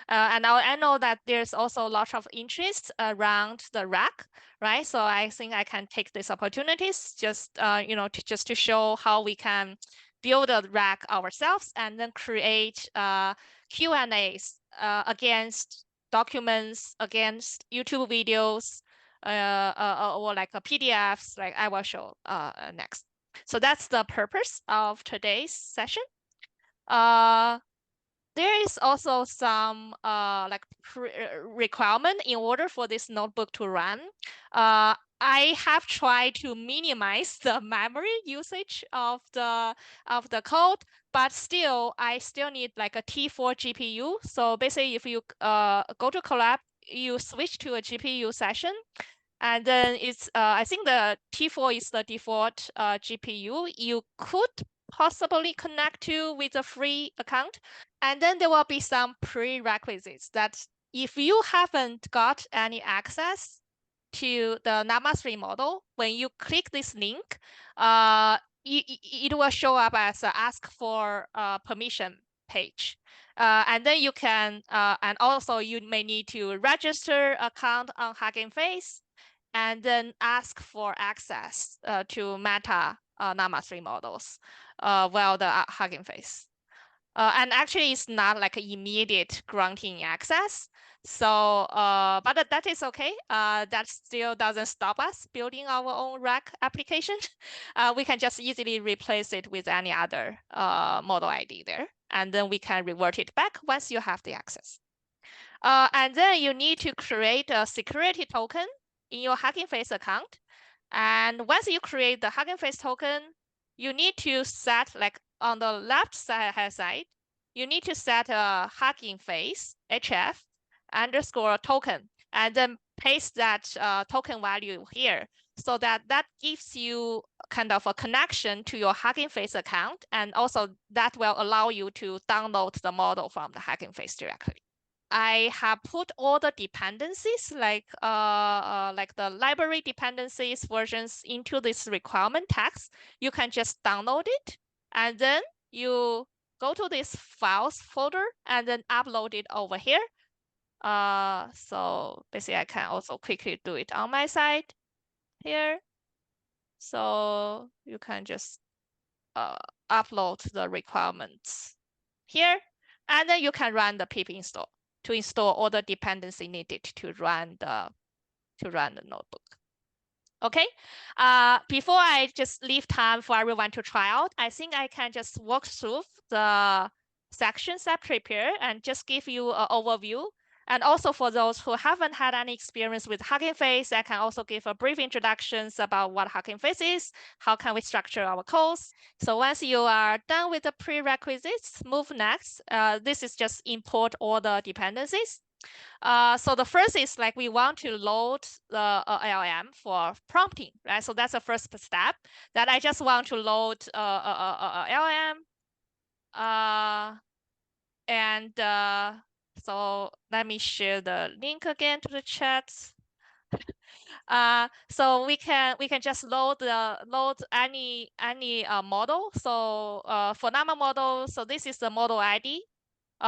And I know that there's also a lot of interest around the rack, right? So I think I can take these opportunities just, to show how we can build a rack ourselves and then create Q&As against documents, against YouTube videos, or like PDFs, like I will show next. So that's the purpose of today's session. There is also some requirement in order for this notebook to run. I have tried to minimize the memory usage of the code, but still I still need like a T4 GPU. So basically, if you go to Collab, you switch to a GPU session, and then it's I think the T4 is the default GPU. You could possibly connect to with a free account. And then there will be some prerequisites that if you haven't got any access to the Llama3 model, when you click this link, it will show up as a ask for permission page. And then you can, and also you may need to register account on Hugging Face and then ask for access to Meta Llama3 models while the Hugging Face. And actually, it's not like immediate granting access. So, but that is okay. That still doesn't stop us building our own rack application. We can just easily replace it with any other model ID there. And then we can revert it back once you have the access. And then you need to create a security token in your Hugging Face account. And once you create the Hugging Face token, you need to set, like on the left side, you need to set a Hugging Face HF underscore token, and then paste that token value here, so that gives you kind of a connection to your Hugging Face account, and also that will allow you to download the model from the Hugging Face directly. I have put all the dependencies, like the library dependencies versions, into this requirement text. You can just download it, and then you go to this files folder and then upload it over here. So basically, I can also quickly do it on my side here. So you can just upload the requirements here, and then you can run the pip install to install all the dependency needed to run the notebook. Okay, before I just leave time for everyone to try out, I think I can just walk through the sections I prepare and just give you an overview. And also for those who haven't had any experience with Hugging Face, I can also give a brief introductions about what Hugging Face is, how can we structure our codes. So once you are done with the prerequisites, move next. This is just import all the dependencies. So the first is like we want to load the LLM for prompting, right? So that's the first step, that I just want to load LLM. So let me share the link again to the chat. So we can just load any model. So for Llama model, so this is the model ID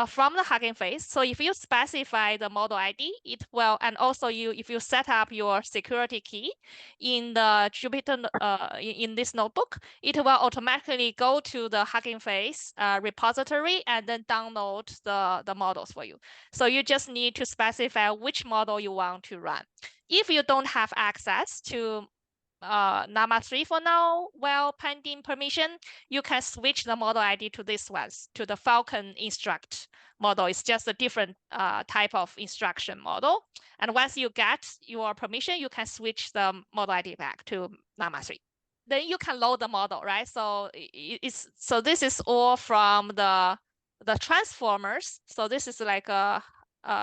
from the Hugging Face. So if you specify the model ID, it will, and also if you set up your security key in the Jupyter in this notebook, it will automatically go to the Hugging Face repository and then download the models for you. So you just need to specify which model you want to run. If you don't have access to Llama3 for now, while pending permission, you can switch the model ID to this one, to the Falcon instruct model. It's just a different type of instruction model. And once you get your permission, you can switch the model ID back to Llama3. Then you can load the model, right? So this is all from the transformers. So this is like a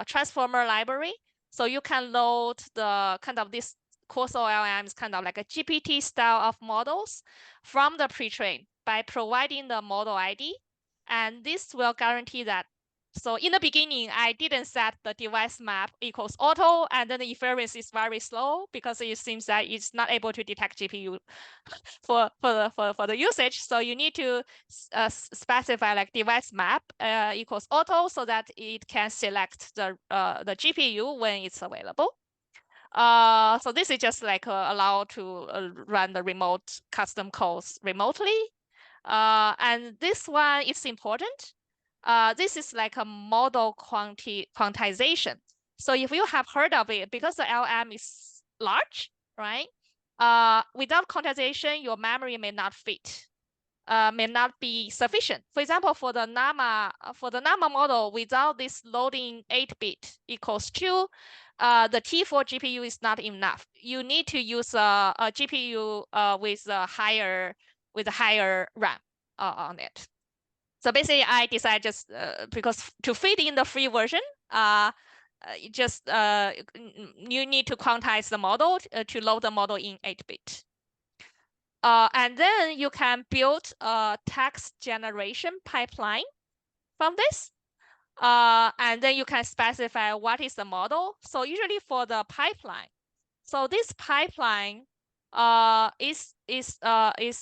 transformer library. So you can load the kind of this Corso LLM is kind of like a GPT style of models from the pre-train by providing the model ID. And this will guarantee that So in the beginning, I didn't set the device map equals auto, and then the inference is very slow because it seems that it's not able to detect GPU for the usage. So you need to specify like device map equals auto so that it can select the GPU when it's available. So this is just like allow to run the remote custom codes remotely. And this one is important. This is like a model quantization. So if you have heard of it, because the LM is large, right? Without quantization, your memory may not fit, may not be sufficient. For example, for the Llama model, without this loading 8-bit equals 2, the T4 GPU is not enough. You need to use a GPU with a higher RAM on it. So basically, I decided just because to fit in the free version, you need to quantize the model to load the model in 8-bit. And then you can build a text generation pipeline from this. And then you can specify what is the model. So usually for the pipeline, so this pipeline is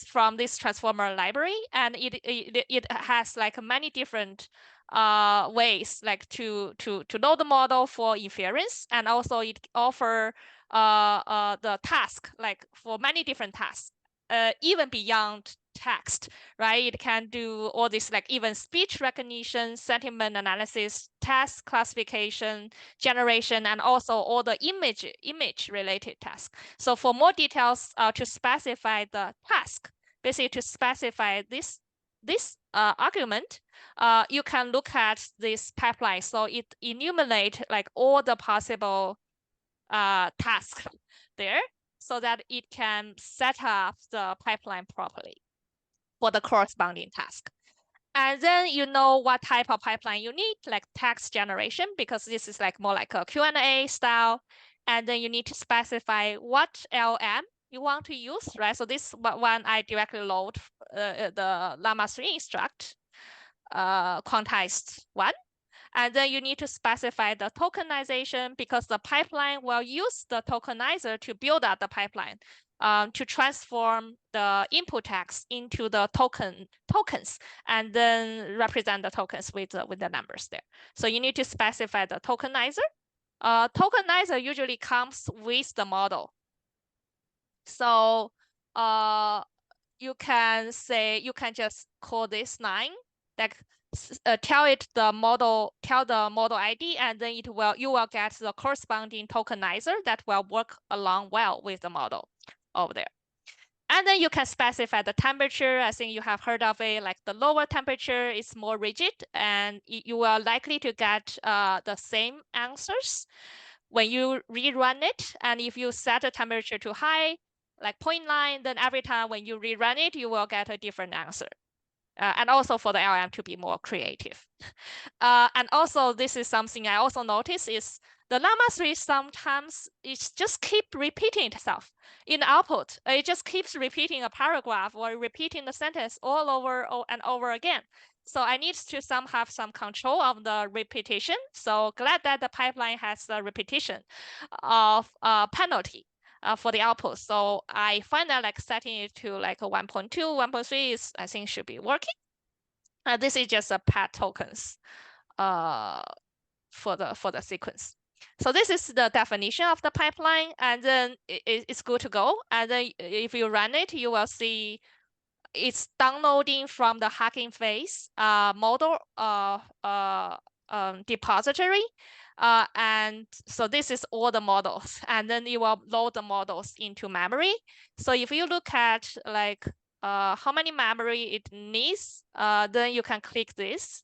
from this transformer library, and it has like many different ways like to load the model for inference, and also it offer the task like for many different tasks, even beyond text, right? It can do all this like even speech recognition, sentiment analysis, task classification, generation, and also all the image related tasks. So for more details to specify the task, basically to specify this argument, you can look at this pipeline. So it enumerate like all the possible tasks there so that it can set up the pipeline properly for the corresponding task. And then you know what type of pipeline you need, like text generation, because this is like more like a Q&A style. And then you need to specify what LM you want to use, right? So this one I directly load the Llama3 instruct quantized one. And then you need to specify the tokenization because the pipeline will use the tokenizer to build up the pipeline to transform the input text into the tokens and then represent the tokens with the numbers there. So you need to specify the tokenizer. Tokenizer usually comes with the model. So you can just call this line, like tell the model ID, and then you will get the corresponding tokenizer that will work along well with the model over there. And then you can specify the temperature. I think you have heard of it, like the lower temperature is more rigid, and you are likely to get the same answers when you rerun it. And if you set the temperature too high, like 0.9, then every time when you rerun it, you will get a different answer. And also for the LM to be more creative. And also this is something I also noticed is the Llama3 sometimes it just keep repeating itself in the output. It just keeps repeating a paragraph or repeating the sentence all over and over again. So I need to have some control of the repetition. So glad that the pipeline has the repetition of penalty for the output. So I find that like setting it to like a 1.2, 1.3 is I think should be working. This is just a pad tokens for the sequence. So this is the definition of the pipeline, and then it's good to go. And then if you run it, you will see it's downloading from the Hugging Face model depository. And so this is all the models, and then you will load the models into memory. So if you look at like how many memory it needs, then you can click this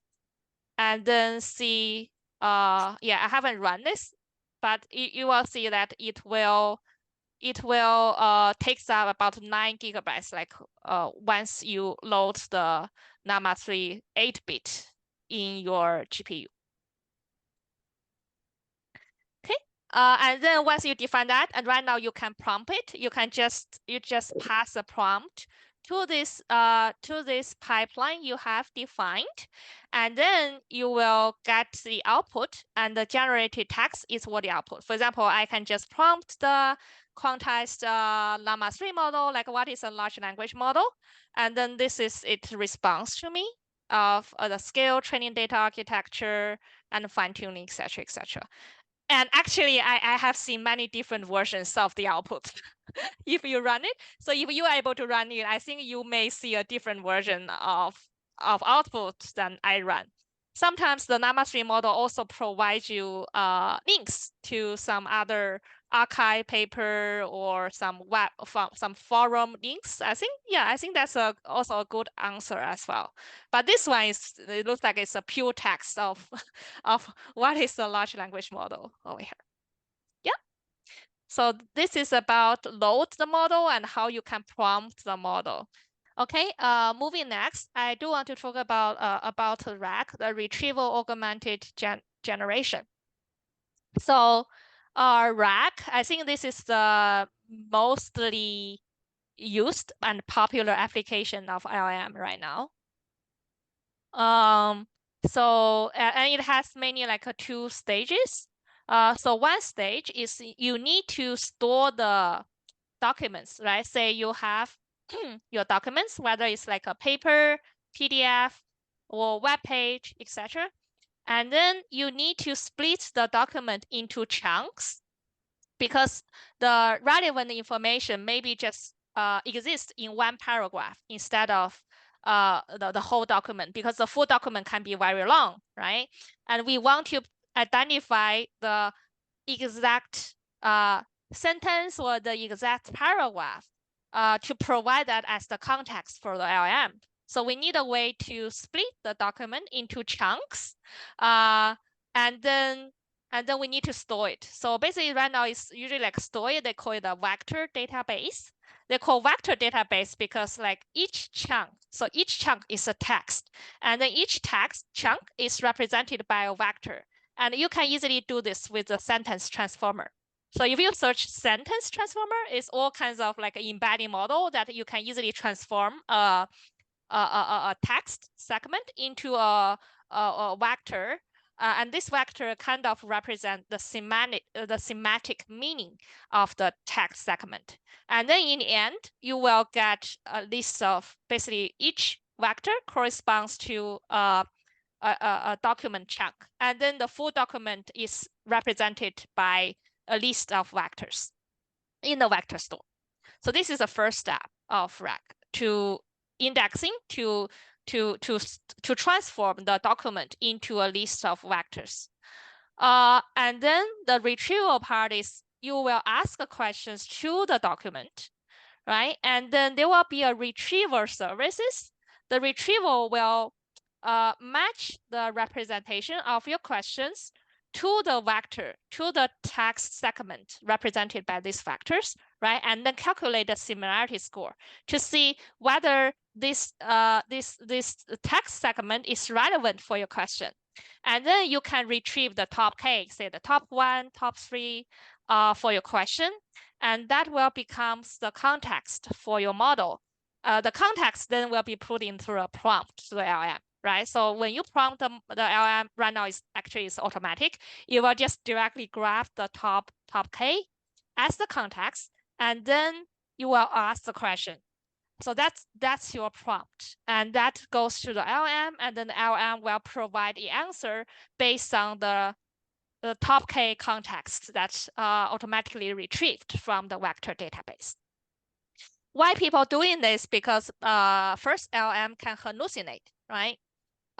and then see, yeah, I haven't run this, but you will see that it will takes up about 9 gigabytes, like once you load the Llama3 8-bit in your GPU. Okay, and then once you define that, and right now you can prompt it, you just pass a prompt to this pipeline you have defined, and then you will get the output, and the generated text is what the output. For example, I can just prompt the quantized Llama 3 model, like what is a large language model, and then this is its response to me of the scale, training data architecture, and fine tuning, etc., etc. And actually, I have seen many different versions of the output. If you run it, so if you are able to run it, I think you may see a different version of output than I run. Sometimes the Llama 3 model also provides you links to some other archive paper or some web, some forum links. I think that's also a good answer as well. But this one it looks like it's a pure text of of what is a large language model over here. Yeah. So this is about load the model and how you can prompt the model. Okay, moving next, I do want to talk about RAG, the retrieval augmented generation. So RAG, I think this is the mostly used and popular application of LLM right now. So and it has many like 2 stages. So one stage is you need to store the documents, right? Say you have your documents, whether it's like a paper, PDF, or web page, etc. And then you need to split the document into chunks because the relevant information maybe just exists in one paragraph instead of the whole document, because the full document can be very long, right? And we want to identify the exact sentence or the exact paragraph to provide that as the context for the LLM. So we need a way to split the document into chunks, and then we need to store it. So basically right now it's usually like store it, they call it a vector database. They call vector database because like each chunk is a text, and then each text chunk is represented by a vector. And you can easily do this with the sentence transformer. So if you search sentence transformer, it's all kinds of like embedding model that you can easily transform a text segment into a vector. And this vector kind of represents the semantic meaning of the text segment. And then in the end, you will get a list of basically each vector corresponds to a document chunk. And then the full document is represented by a list of vectors in the vector store. So this is the first step of RAG, to indexing to transform the document into a list of vectors. And then the retrieval part is you will ask questions to the document, right? And then there will be a retrieval services. The retrieval will match the representation of your questions to the vector, to the text segment represented by these vectors, right? And then calculate the similarity score to see whether this text segment is relevant for your question. And then you can retrieve the top K, say the top 1, top 3 for your question. And that will become the context for your model. The context then will be put into a prompt to the LLM. Right, so when you prompt the LLM right now, is automatic. You will just directly grab the top K as the context, and then you will ask the question. So that's your prompt, and that goes to the LLM, and then the LLM will provide the answer based on the top K context that's automatically retrieved from the vector database. Why people doing this? Because first, LLM can hallucinate, right?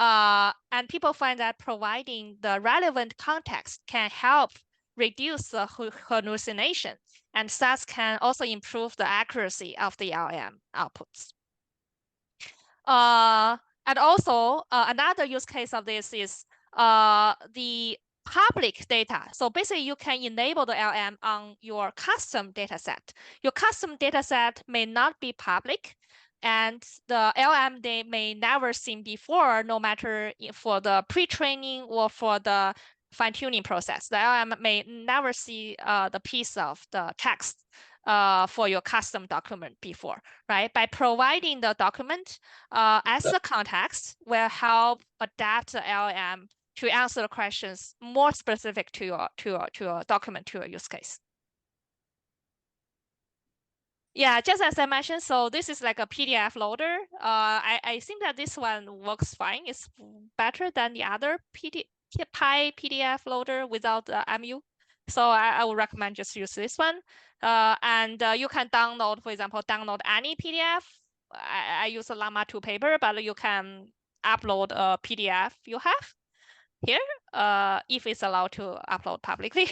And people find that providing the relevant context can help reduce the hallucination, and thus can also improve the accuracy of the LLM outputs. And also, another use case of this is the public data. So basically, you can enable the LLM on your custom dataset. Your custom dataset may not be public, and the LLM they may never seen before, no matter for the pre-training or for the fine-tuning process. The LLM may never see the piece of the text for your custom document before, right? By providing the document as the context will help adapt the LLM to answer the questions more specific to your document, to your use case. Yeah, just as I mentioned, so this is like a PDF loader. I think that this one works fine. It's better than the other PDF loader without the MU. So I would recommend just use this one. And you can download, for example, download any PDF. I use a Llama 2 paper, but you can upload a PDF you have here, if it's allowed to upload publicly,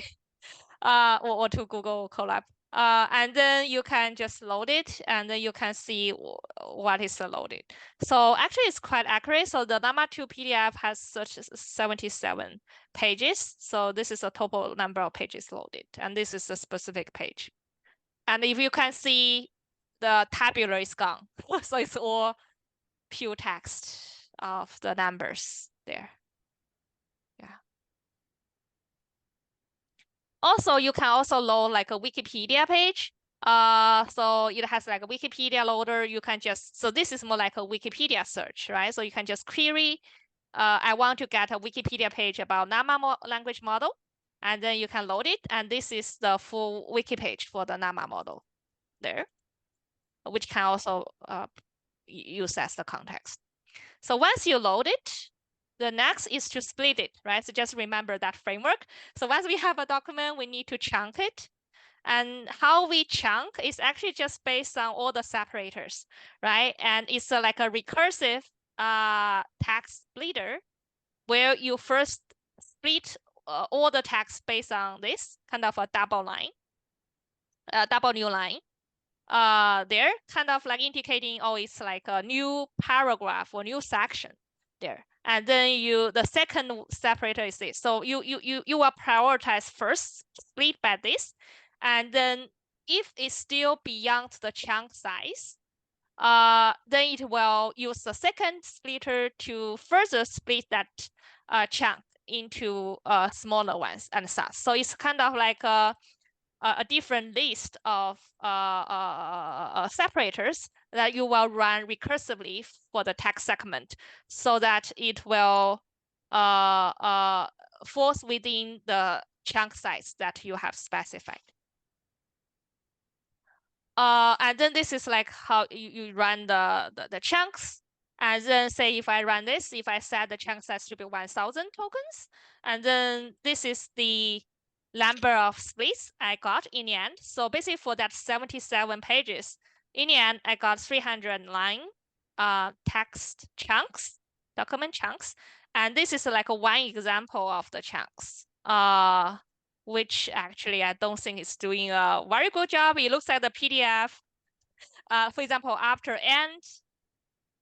or to Google Colab. And then you can just load it, and then you can see what is loaded. So actually, it's quite accurate. So the Llama 2 PDF has such 77 pages. So this is a total number of pages loaded, and this is a specific page. And if you can see, the tabular is gone. So it's all pure text of the numbers there. Yeah. Also, you can also load like a Wikipedia page. So it has like a Wikipedia loader. You can just, so this is more like a Wikipedia search, right? So you can just query, I want to get a Wikipedia page about Llama language model, and then you can load it. And this is the full wiki page for the Llama model there, which can also use as the context. So once you load it, the next is to split it, right? So just remember that framework. So once we have a document, we need to chunk it. And how we chunk is actually just based on all the separators, right? And it's like a recursive text splitter where you first split all the text based on this kind of a double new line. There, kind of like indicating, oh, it's like a new paragraph or new section there. And then the second separator is this. So you will prioritize first, split by this. And then if it's still beyond the chunk size, then it will use the second splitter to further split that chunk into smaller ones and such. So it's kind of like a different list of separators that you will run recursively for the text segment, so that it will falls within the chunk size that you have specified. And then this is like how you run the chunks. And then say if I run this, if I set the chunk size to be 1000 tokens, and then this is the number of splits I got in the end. So basically for that 77 pages, in the end, I got 309 text chunks, document chunks. And this is like one example of the chunks, which actually I don't think is doing a very good job. It looks like the PDF, for example, after end,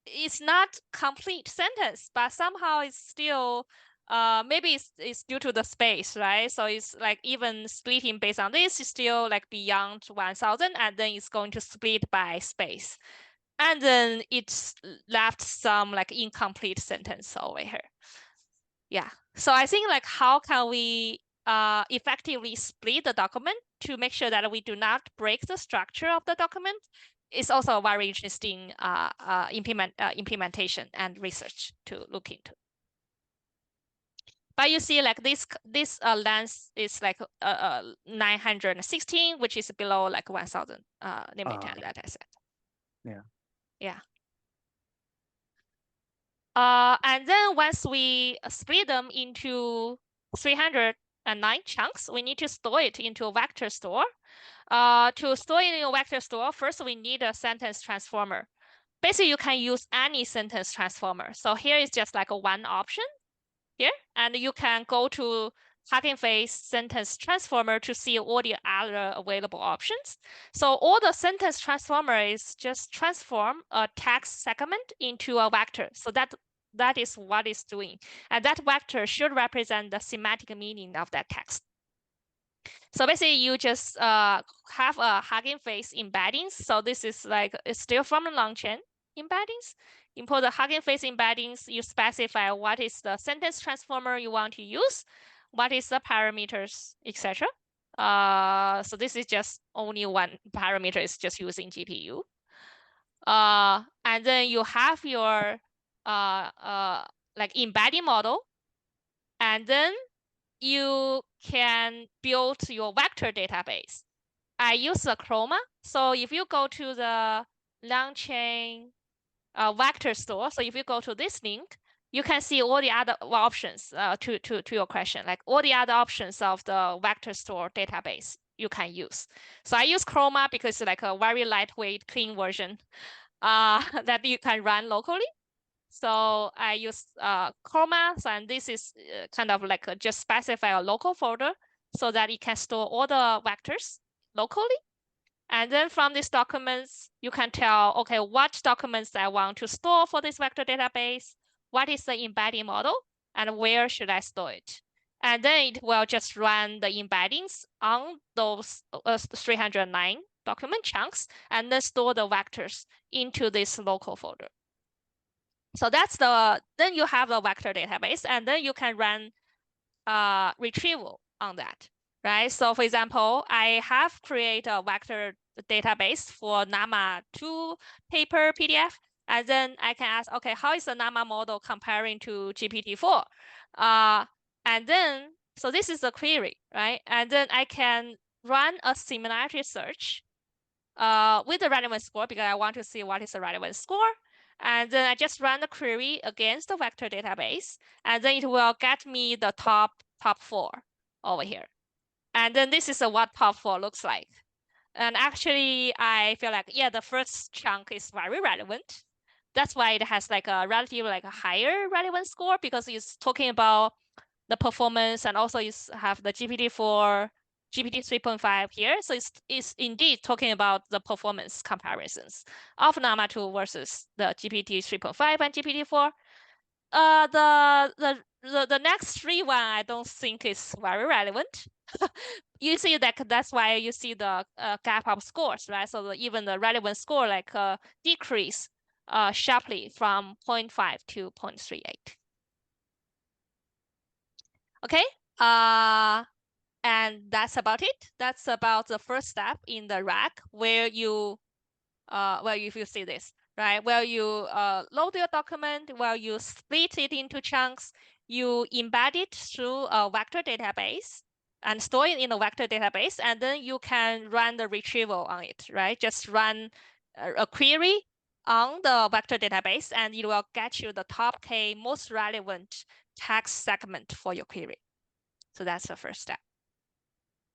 it's not complete sentence, but somehow it's still, maybe it's due to the space, right? So it's like even splitting based on this is still like beyond 1000, and then it's going to split by space. And then it's left some like incomplete sentence over here. Yeah, so I think like how can we effectively split the document to make sure that we do not break the structure of the document is also a very interesting implementation and research to look into. But you see, like this length is like 916, which is below like 1000 limit that I said. Yeah. Yeah. And then once we split them into 309 chunks, we need to store it into a vector store. To store it in a vector store, first we need a sentence transformer. Basically, you can use any sentence transformer. So here is just like a one option here, and you can go to Hugging Face sentence transformer to see all the other available options. So all the sentence transformer is just transform a text segment into a vector. So that is what it's doing. And that vector should represent the semantic meaning of that text. So basically, you just have a Hugging Face embeddings. So this is like, it's still from the LangChain embeddings. Import the Hugging Face embeddings. You specify what is the sentence transformer you want to use, what is the parameters, etc. So this is just only one parameter is just using GPU. And then you have your like embedding model, and then you can build your vector database. I use the Chroma. So if you go to the LangChain vector store, so if you go to this link, you can see all the other options to your question, like all the other options of the vector store database you can use. So I use Chroma because it's like a very lightweight, clean version that you can run locally. So I use Chroma, and this is kind of like just specify a local folder so that it can store all the vectors locally. And then from these documents, you can tell, okay, what documents I want to store for this vector database, what is the embedding model, and where should I store it? And then it will just run the embeddings on those 309 document chunks and then store the vectors into this local folder. So that's then you have a vector database, and then you can run retrieval on that, right? So for example, I have created a vector database for Llama 2 paper PDF, and then I can ask, okay, how is the Llama model comparing to GPT-4? And then, so this is the query, right? And then I can run a similarity search with the relevant score because I want to see what is the relevant score. And then I just run the query against the vector database, and then it will get me the top 4 over here. And then this is what top 4 looks like. And actually, I feel like, yeah, the first chunk is very relevant. That's why it has like a relatively like a higher relevant score because it's talking about the performance, and also you have the GPT-4, GPT 3.5 here. So it's indeed talking about the performance comparisons of Llama 2 versus the GPT 3.5 and GPT-4. The next 3 one I don't think is very relevant. You see that that's why you see the gap of scores, right? So even the relevant score like decrease sharply from 0.5 to 0.38. Okay, and that's about it. That's about the first step in the RAG where you, if you see this, right? Where you load your document, where you split it into chunks, you embed it through a vector database and store it in a vector database, and then you can run the retrieval on it, right? Just run a query on the vector database, and it will get you the top K most relevant text segment for your query. So that's the first step.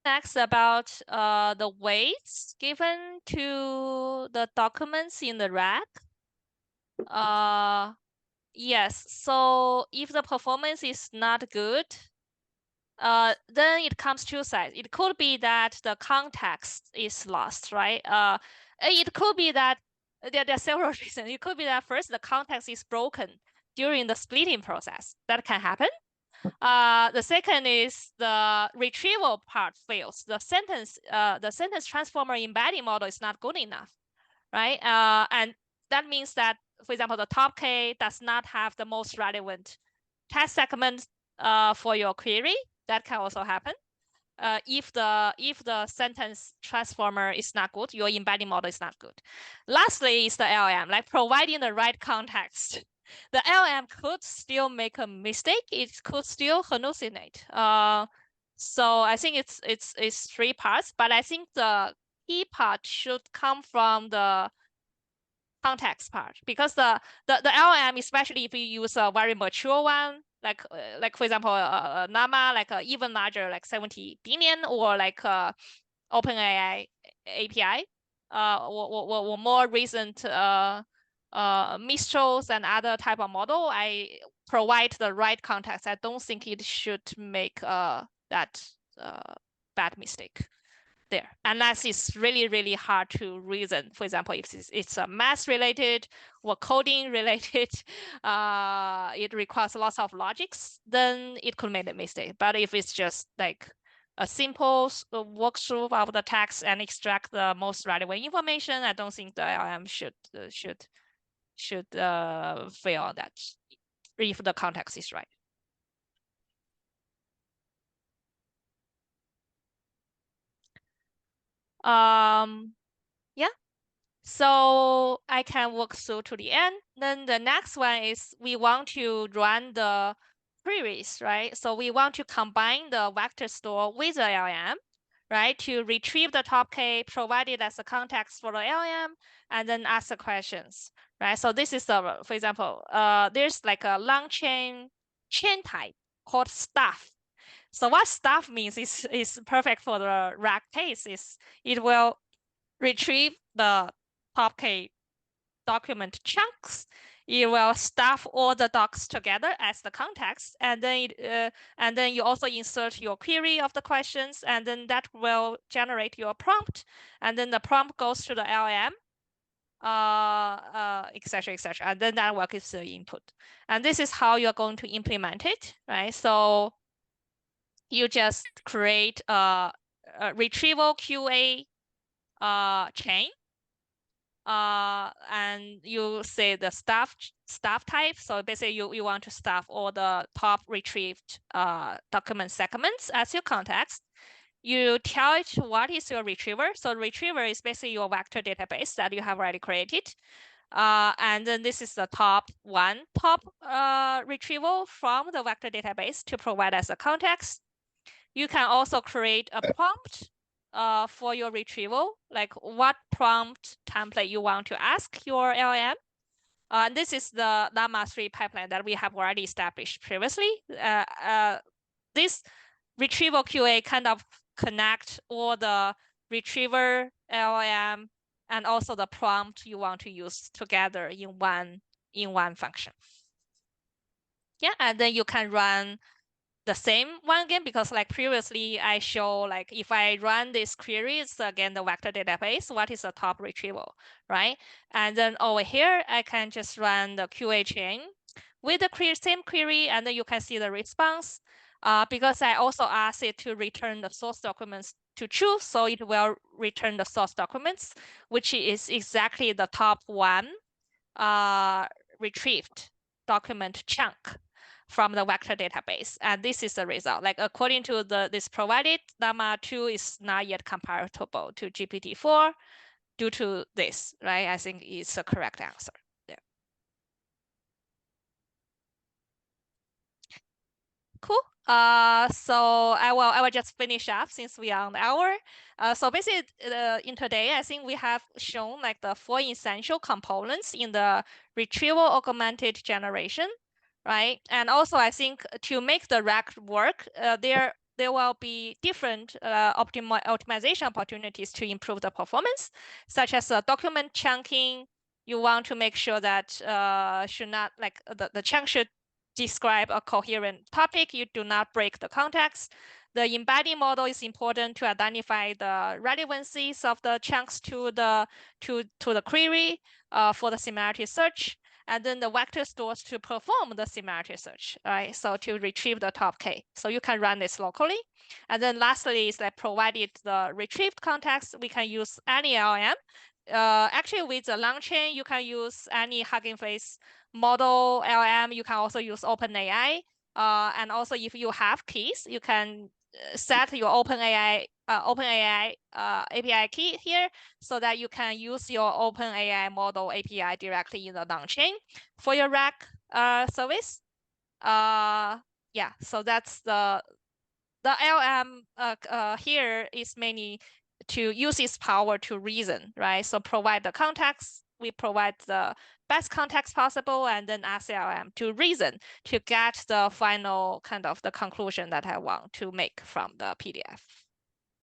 Next, about the weights given to the documents in the RAG. Yes, so if the performance is not good, then it comes two sides. It could be that the context is lost, right? It could be that there are several reasons. It could be that first the context is broken during the splitting process. That can happen. The second is the retrieval part fails. The sentence transformer embedding model is not good enough, right? And that means that, for example, the top K does not have the most relevant test segment for your query. That can also happen. If the sentence transformer is not good, your embedding model is not good. Lastly is the LLM, like providing the right context. The LLM could still make a mistake. It could still hallucinate. So I think it's 3 parts, but I think the key part should come from the context part, because the LLM, especially if you use a very mature one, like for example, Llama, like even larger, like 70 billion, or like OpenAI API, or more recent Mistrals and other type of model, I provide the right context. I don't think it should make that bad mistake there, unless it's really, really hard to reason. For example, if it's a math related or coding related, it requires lots of logics, then it could make a mistake. But if it's just like a simple walkthrough of the text and extract the most relevant information, I don't think the LM should fail on that if the context is right. Yeah. So I can walk through to the end. Then the next one is we want to run the queries, right? So we want to combine the vector store with the LLM, right? To retrieve the top K, provide it as a context for the LLM, and then ask the questions, right? So this is the, for example, there's like a LangChain chain type called stuff. So what stuff means is perfect for the rack case is it will retrieve the top K document chunks. It will stuff all the docs together as the context, and then you also insert your query of the questions, and then that will generate your prompt, and then the prompt goes to the LLM, etc., etc., and then that will give the input. And this is how you're going to implement it, right? So you just create a retrieval QA chain, and you say the stuff type. So basically you want to stuff all the top retrieved document segments as your context. You tell it what is your retriever. So retriever is basically your vector database that you have already created. And then this is the top retrieval from the vector database to provide as a context. You can also create a prompt for your retrieval, like what prompt template you want to ask your LLM. This is the Llama3 pipeline that we have already established previously. This retrieval QA kind of connect all the retriever, LLM, and also the prompt you want to use together in one function. Yeah, and then you can run the same one again, because like previously I show like if I run this query, it's again the vector database, what is the top retrieval, right? And then over here, I can just run the QA chain with the same query, and then you can see the response. Because I also asked it to return the source documents to true, so it will return the source documents, which is exactly the top one retrieved document chunk from the vector database. And this is the result. Like according to this provided, Llama 2 is not yet comparable to GPT-4 due to this, right? I think it's a correct answer. Yeah. Cool. So I will just finish up since we are on the hour. So basically, in today, I think we have shown like the 4 essential components in the retrieval augmented generation, right? And also, I think to make the rack work, there will be different optimization opportunities to improve the performance, such as document chunking. You want to make sure that should not like the chunk should describe a coherent topic. You do not break the context. The embedding model is important to identify the relevancies of the chunks to the query for the similarity search, and then the vector stores to perform the similarity search, right? So to retrieve the top K. So you can run this locally. And then lastly is that provided the retrieved context, we can use any LLM. Actually, with the LangChain, you can use any Hugging Face model LLM. You can also use OpenAI. And also, if you have keys, you can set your OpenAI API key here, so that you can use your OpenAI model API directly in the LangChain for your rack service. Yeah, so that's the LLM here is mainly to use its power to reason, right? So provide the context, we provide the best context possible, and then ask LLM to reason to get the final kind of the conclusion that I want to make from the PDF.